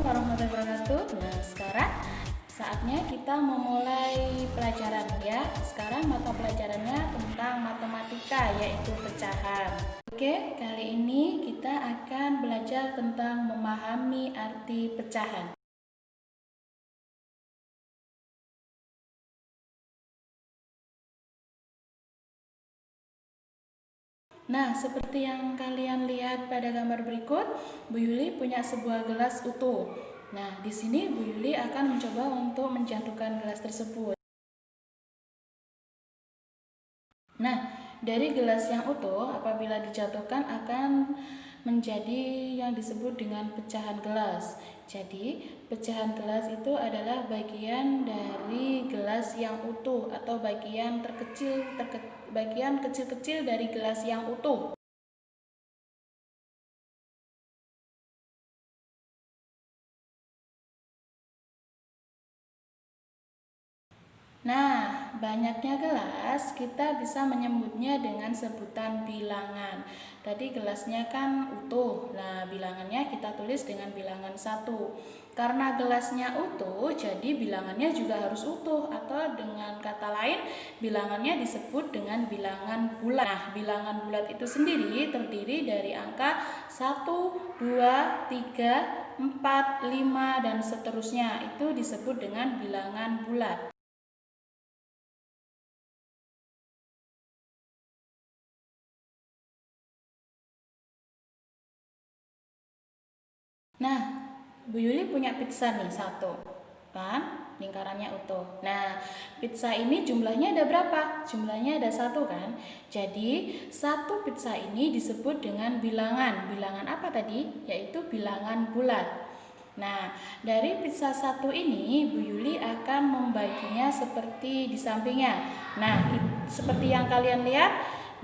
warahmatullahi wabarakatuh. Nah, sekarang saatnya kita memulai pelajaran ya. Sekarang mata pelajarannya tentang matematika, yaitu pecahan. Oke, kali ini kita akan belajar tentang memahami arti pecahan. Nah, seperti yang kalian lihat pada gambar berikut, Bu Yuli punya sebuah gelas utuh. Nah, di sini Bu Yuli akan mencoba untuk menjatuhkan gelas tersebut. Nah, dari gelas yang utuh, apabila dijatuhkan akan menjadi yang disebut dengan pecahan gelas. Jadi, pecahan gelas itu adalah bagian dari gelas yang utuh atau bagian kecil-kecil dari gelas yang utuh. Nah, banyaknya gelas kita bisa menyebutnya dengan sebutan bilangan. Tadi gelasnya kan utuh, nah bilangannya kita tulis dengan bilangan 1. Karena gelasnya utuh, jadi bilangannya juga harus utuh, atau dengan kata lain bilangannya disebut dengan bilangan bulat. Nah, bilangan bulat itu sendiri terdiri dari angka 1, 2, 3, 4, 5, dan seterusnya. Itu disebut dengan bilangan bulat. Nah, Bu Yuli punya pizza nih satu, kan? Lingkarannya utuh. Nah, pizza ini jumlahnya ada berapa? Jumlahnya ada satu kan? Jadi, satu pizza ini disebut dengan bilangan. Bilangan apa tadi? Yaitu bilangan bulat. Nah, dari pizza satu ini, Bu Yuli akan membaginya seperti di sampingnya. Nah, seperti yang kalian lihat,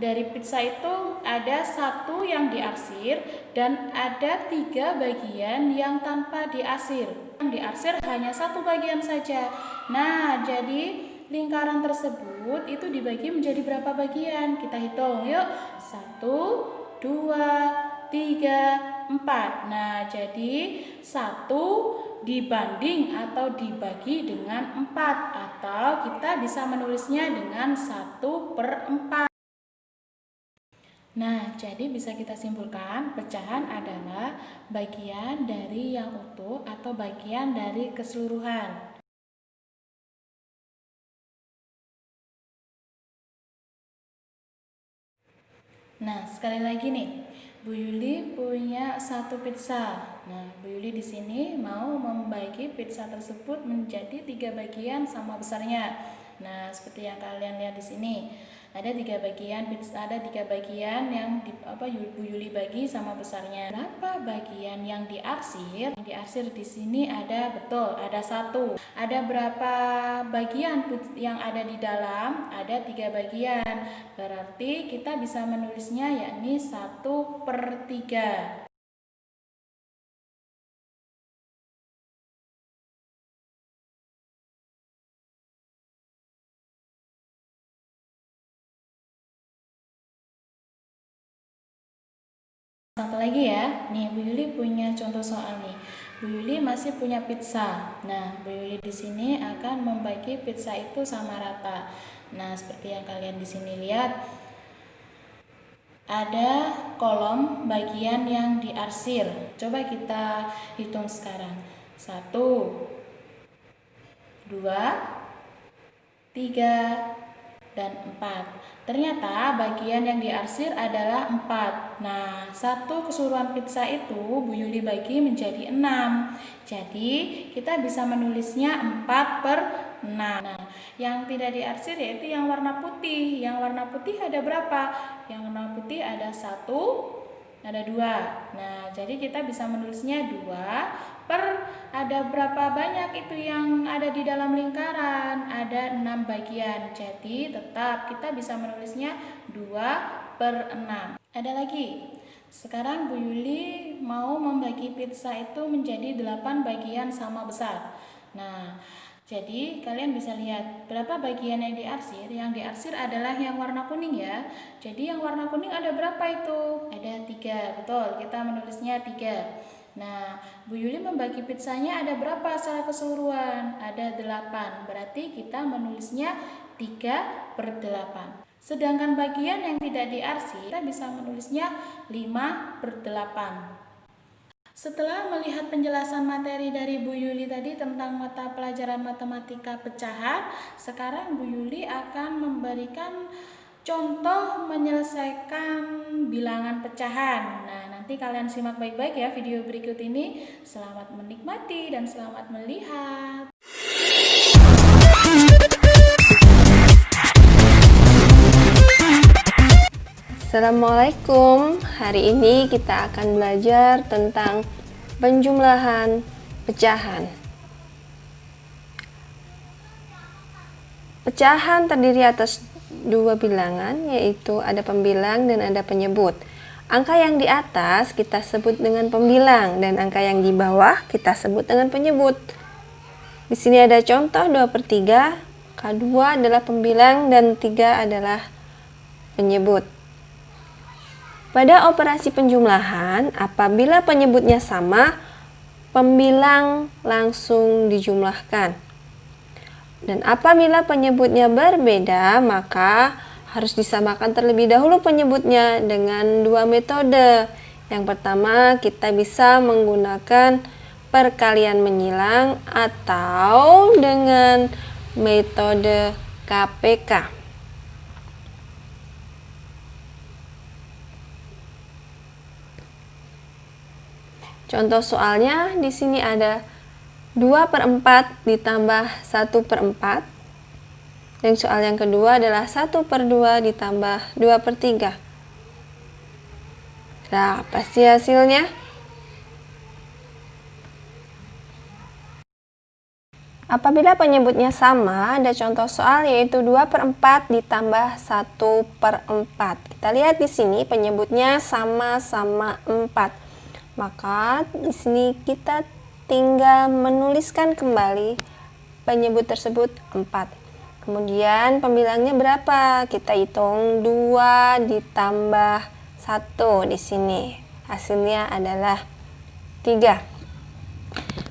dari pizza itu ada satu yang diarsir dan ada 3 bagian yang tanpa diarsir. Yang diarsir hanya satu bagian saja. Nah, jadi lingkaran tersebut itu dibagi menjadi berapa bagian? Kita hitung yuk. 1, 2, 3, 4. Nah, jadi 1 dibanding atau dibagi dengan 4, atau kita bisa menulisnya dengan 1/4. Nah, jadi bisa kita simpulkan pecahan adalah bagian dari yang utuh atau bagian dari keseluruhan. Nah, sekali lagi nih, Bu Yuli punya satu pizza. Nah, Bu Yuli di sini mau membagi pizza tersebut menjadi 3 bagian sama besarnya. Nah, seperti yang kalian lihat di sini. Ada 3 bagian pizza, ada 3 bagian yang Bu Yuli bagi sama besarnya. Berapa bagian yang diarsir? Yang diarsir di sini ada ada 1. Ada berapa bagian yang ada di dalam? Ada 3 bagian. Berarti kita bisa menulisnya yakni 1/3. Satu lagi ya, nih Bu Yuli punya contoh soal nih. Bu Yuli masih punya pizza. Nah, Bu Yuli di sini akan membagi pizza itu sama rata. Nah, seperti yang kalian di sini lihat, ada kolom bagian yang diarsir. Coba kita hitung sekarang. 1, 2, 3, dan 4. Ternyata bagian yang diarsir adalah 4. Nah, satu keseluruhan pizza itu Bu Yuli bagi menjadi 6. Jadi, kita bisa menulisnya 4/6. Nah, yang tidak diarsir yaitu yang warna putih. Yang warna putih ada berapa? Yang warna putih ada 1, ada 2. Nah, jadi kita bisa menulisnya 2 per ada berapa banyak itu yang ada di dalam lingkaran? Ada 6 bagian. Jadi tetap kita bisa menulisnya 2/6. Ada lagi. Sekarang Bu Yuli mau membagi pizza itu menjadi 8 bagian sama besar. Nah, jadi kalian bisa lihat berapa bagian yang diarsir. Yang diarsir adalah yang warna kuning ya. Jadi yang warna kuning ada berapa itu? Ada 3, betul, kita menulisnya 3. Nah, Bu Yuli membagi pizzanya ada berapa secara keseluruhan? Ada 8. Berarti kita menulisnya 3/8. Sedangkan bagian yang tidak diarsip, kita bisa menulisnya 5/8. Setelah melihat penjelasan materi dari Bu Yuli tadi tentang mata pelajaran matematika pecahan, sekarang Bu Yuli akan memberikan contoh menyelesaikan bilangan pecahan. Nah, nanti kalian simak baik-baik ya video berikut ini. Selamat menikmati dan selamat melihat. Assalamualaikum. Hari ini kita akan belajar tentang penjumlahan pecahan. Pecahan terdiri atas dua bilangan, yaitu ada pembilang dan ada penyebut. Angka yang di atas kita sebut dengan pembilang dan angka yang di bawah kita sebut dengan penyebut. Di sini ada contoh 2/3, K2 adalah pembilang dan 3 adalah penyebut. Pada operasi penjumlahan, apabila penyebutnya sama, pembilang langsung dijumlahkan. Dan apabila penyebutnya berbeda, maka harus disamakan terlebih dahulu penyebutnya dengan dua metode. Yang pertama, kita bisa menggunakan perkalian menyilang atau dengan metode KPK. Contoh soalnya di sini ada 2/4 ditambah 1/4. Dan soal yang kedua adalah 1/2 ditambah 2/3. Nah, apa sih hasilnya? Apabila penyebutnya sama, ada contoh soal yaitu 2/4 ditambah 1/4. Kita lihat di sini penyebutnya sama-sama 4. Maka di sini kita tinggal menuliskan kembali penyebut tersebut 4. Kemudian pembilangnya berapa? Kita hitung 2 ditambah 1 di sini. Hasilnya adalah 3.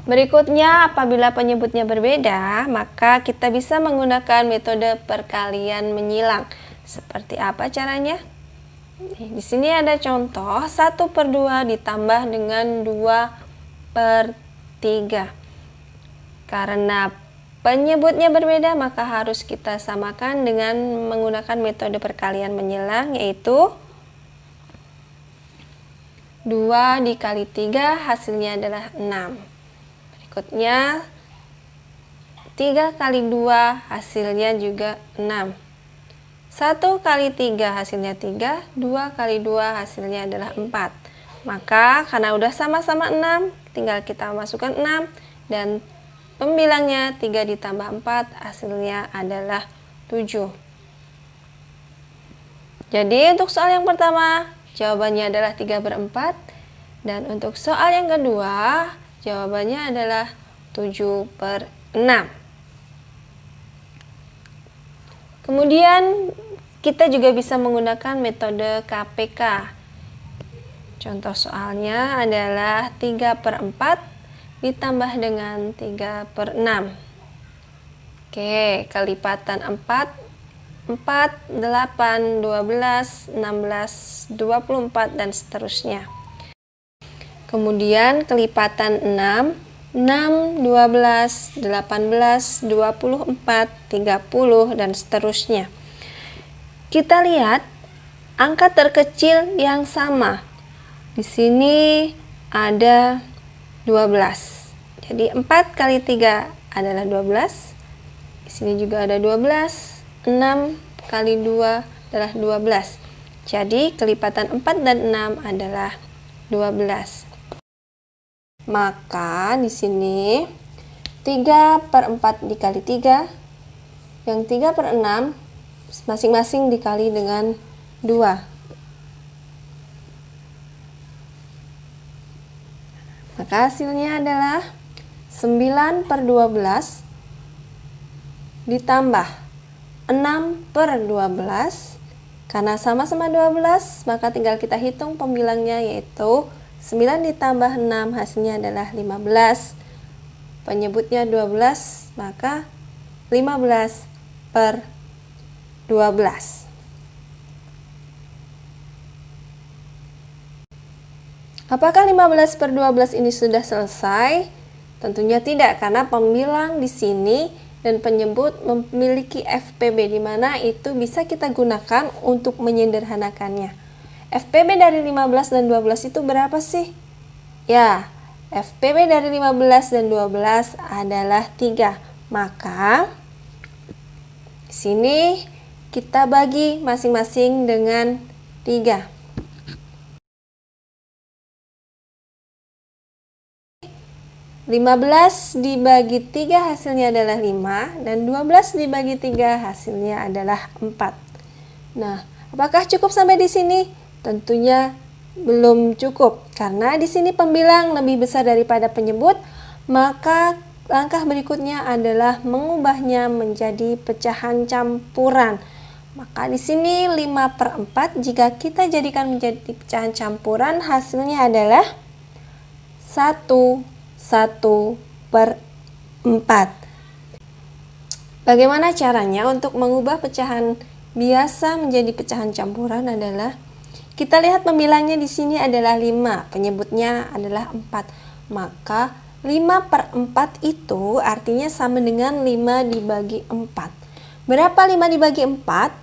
Berikutnya, apabila penyebutnya berbeda, maka kita bisa menggunakan metode perkalian menyilang. Seperti apa caranya? Di sini ada contoh 1/2 ditambah dengan 2/3. Karena penyebutnya berbeda, maka harus kita samakan dengan menggunakan metode perkalian menyilang, yaitu 2 dikali 3 hasilnya adalah 6. Berikutnya 3 kali 2 hasilnya juga 6. 1 kali 3 hasilnya 3, 2 kali 2 hasilnya adalah 4. Maka karena udah sama-sama 6, tinggal kita masukkan 6 dan pembilangnya 3 ditambah 4 hasilnya adalah 7. Jadi untuk soal yang pertama jawabannya adalah 3/4 dan untuk soal yang kedua jawabannya adalah 7/6. Kemudian kita juga bisa menggunakan metode KPK. Contoh soalnya adalah 3/4 ditambah dengan 3/6. Oke, kelipatan 4, 8, 12, 16, 24 dan seterusnya. Kemudian kelipatan 6, 12, 18, 24, 30 dan seterusnya. Kita lihat angka terkecil yang sama. Di sini ada 12. Jadi 4 kali 3 adalah 12. Di sini juga ada 12. 6 kali 2 adalah 12. Jadi kelipatan 4 dan 6 adalah 12. Maka di sini 3/4 dikali 3, yang 3/6 masing-masing dikali dengan 2. Maka hasilnya adalah 9/12 ditambah 6/12. Karena sama-sama 12, maka tinggal kita hitung pembilangnya yaitu 9 ditambah 6 hasilnya adalah 15. Penyebutnya 12, maka 15 per 12. Apakah 15 per 12 ini sudah selesai? Tentunya tidak, karena pembilang di sini dan penyebut memiliki FPB, di mana itu bisa kita gunakan untuk menyederhanakannya. FPB dari 15 dan 12 itu berapa sih? Ya, FPB dari 15 dan 12 adalah 3. Maka di sini kita bagi masing-masing dengan 3. 15 dibagi 3 hasilnya adalah 5, dan 12 dibagi 3 hasilnya adalah 4. Nah, apakah cukup sampai di sini? Tentunya belum cukup, karena di sini pembilang lebih besar daripada penyebut, maka langkah berikutnya adalah mengubahnya menjadi pecahan campuran. Maka di sini 5 per 4 jika kita jadikan menjadi pecahan campuran, hasilnya adalah 1 per 4. Bagaimana caranya untuk mengubah pecahan biasa menjadi pecahan campuran adalah kita lihat pembilangnya di sini adalah 5, penyebutnya adalah 4. Maka 5 per 4 itu artinya sama dengan 5 dibagi 4. Berapa 5 dibagi 4?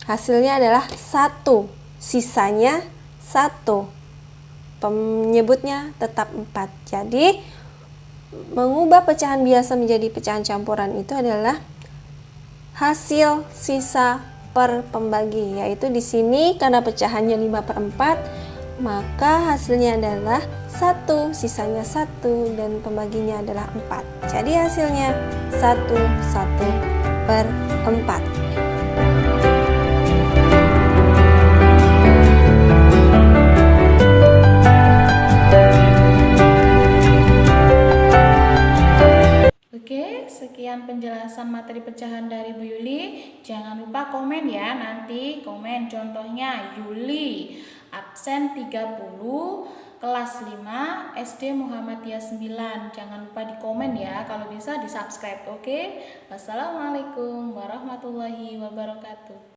Hasilnya adalah 1, sisanya 1. Penyebutnya tetap 4. Jadi mengubah pecahan biasa menjadi pecahan campuran itu adalah hasil sisa per pembagi, yaitu di sini karena pecahannya 5 per 4, maka hasilnya adalah 1, sisanya 1, dan pembaginya adalah 4. Jadi hasilnya 1 per 4. Oke, sekian penjelasan materi pecahan dari Bu Yuli. Jangan lupa komen ya, nanti komen contohnya Yuli, absen 30, kelas 5, SD Muhammadiyah 9. Jangan lupa di komen ya, kalau bisa di subscribe, oke? Wassalamualaikum warahmatullahi wabarakatuh.